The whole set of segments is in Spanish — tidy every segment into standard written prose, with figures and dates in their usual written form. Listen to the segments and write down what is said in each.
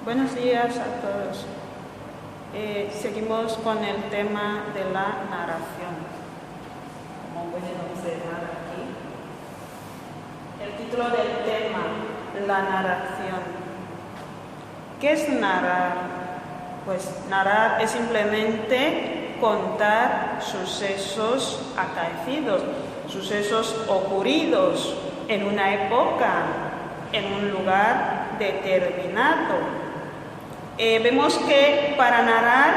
Buenos días a todos. Seguimos con el tema de la narración. Como pueden observar aquí, el título del tema, la narración. ¿Qué es narrar? Pues narrar es simplemente contar sucesos acaecidos, sucesos ocurridos en una época, en un lugar determinado. Vemos que para narrar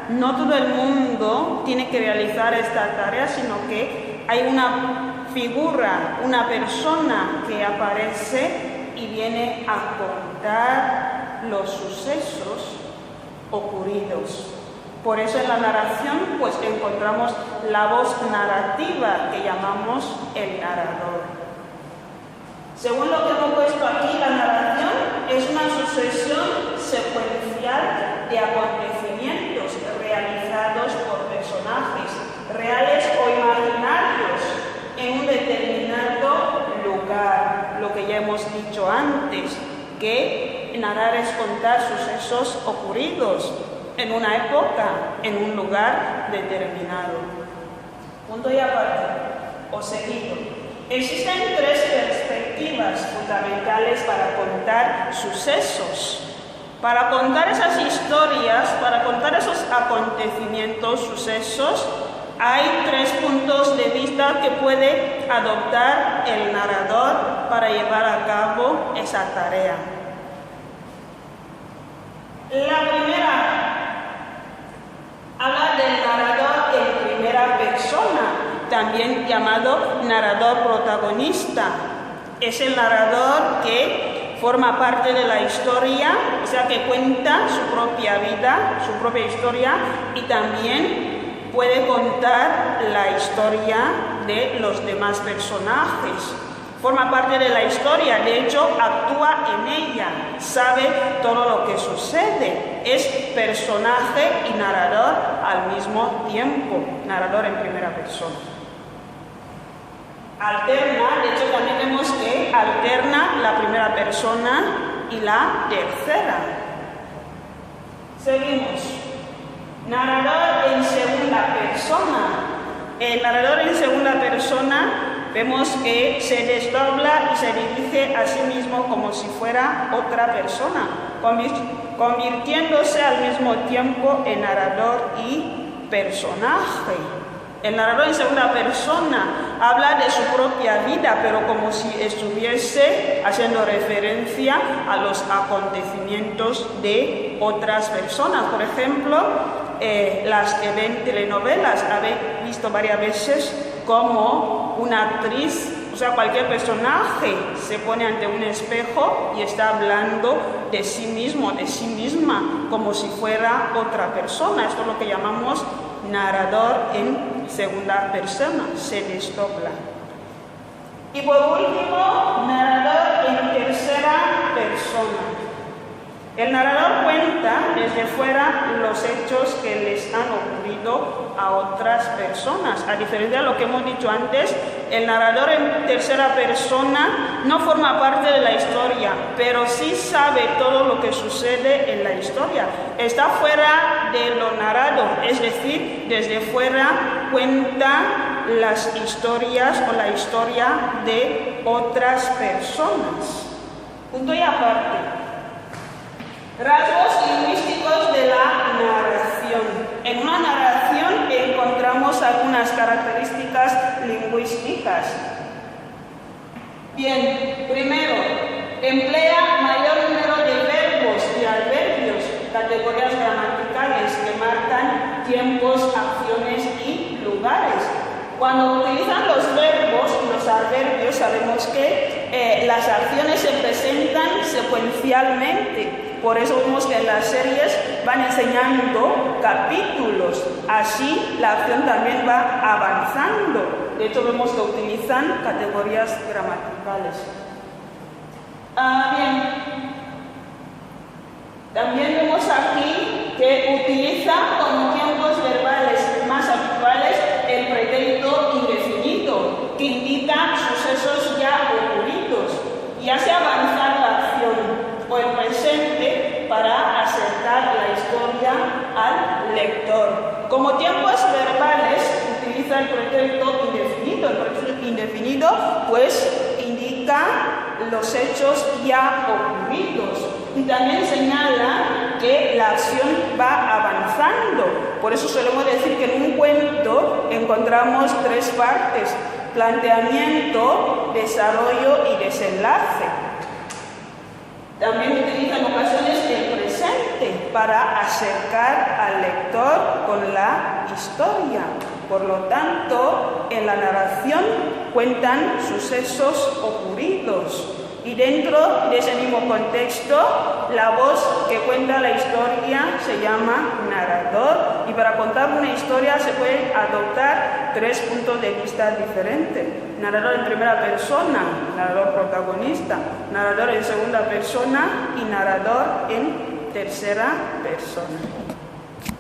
no todo el mundo tiene que realizar esta tarea, sino que hay una figura, una persona que aparece y viene a contar los sucesos ocurridos. Por eso en la narración pues encontramos la voz narrativa que llamamos el narrador. Según lo que hemos puesto aquí, la narración es una sucesión secuencial de acontecimientos realizados por personajes reales o imaginarios en un determinado lugar. Lo que ya hemos dicho antes, que narrar es contar sucesos ocurridos en una época, en un lugar determinado. Punto y aparte, o seguido. Existen tres perspectivas fundamentales para contar sucesos. Para contar esas historias, para contar esos acontecimientos, sucesos, hay tres puntos de vista que puede adoptar el narrador para llevar a cabo esa tarea. La primera habla del narrador en primera persona, también llamado narrador protagonista. Es el narrador que forma parte de la historia, o sea, que cuenta su propia vida, su propia historia, y también puede contar la historia de los demás personajes. Forma parte de la historia, de hecho, actúa en ella, sabe todo lo que sucede. Es personaje y narrador al mismo tiempo, narrador en primera persona. Alterna, de hecho también vemos que alterna la primera persona y la tercera. Seguimos. Narrador en segunda persona. El narrador en segunda persona vemos que se desdobla y se dirige a sí mismo como si fuera otra persona, convirtiéndose al mismo tiempo en narrador y personaje. El narrador en segunda persona habla de su propia vida, pero como si estuviese haciendo referencia a los acontecimientos de otras personas. Por ejemplo, las que ven telenovelas, habéis visto varias veces cómo una actriz, o sea, cualquier personaje se pone ante un espejo y está hablando de sí mismo, de sí misma, como si fuera otra persona. Esto es lo que llamamos narrador en segunda persona, se desdobla. Y por último, narrador en tercera persona. El narrador cuenta desde fuera los hechos que les han ocurrido a otras personas. A diferencia de lo que hemos dicho antes, el narrador en tercera persona no forma parte de la historia, pero sí sabe todo lo que sucede en la historia. Está fuera de lo narrado, es decir, desde fuera cuenta las historias o la historia de otras personas. Punto y aparte. Rasgos lingüísticos de la narración. En una narración encontramos algunas características lingüísticas. Bien, primero, emplea mayor número de verbos y adverbios, categorías gramaticales que marcan tiempos, acciones y lugares. Cuando utilizan los verbos y los adverbios, sabemos que las acciones se presentan secuencialmente. Por eso vemos que en las series van enseñando capítulos. Así la acción también va avanzando. De hecho, vemos que utilizan categorías gramaticales. Bien. También vemos aquí que utiliza como tiempos verbales más habituales el pretérito indefinido, que indica sucesos ya ocurridos y hace avanzar la acción, o el presente para lector. Como tiempos verbales utiliza el pretérito indefinido. El pretérito indefinido pues indica los hechos ya ocurridos y también señala que la acción va avanzando. Por eso solemos decir que en un cuento encontramos tres partes: planteamiento, desarrollo y desenlace. También utiliza en ocasiones el presente para acercar al lector con la historia. Por lo tanto, en la narración cuentan sucesos ocurridos. Y dentro de ese mismo contexto, la voz que cuenta la historia se llama narrador. Y para contar una historia se pueden adoptar tres puntos de vista diferentes: narrador en primera persona, narrador protagonista, narrador en segunda persona y narrador en tercera persona.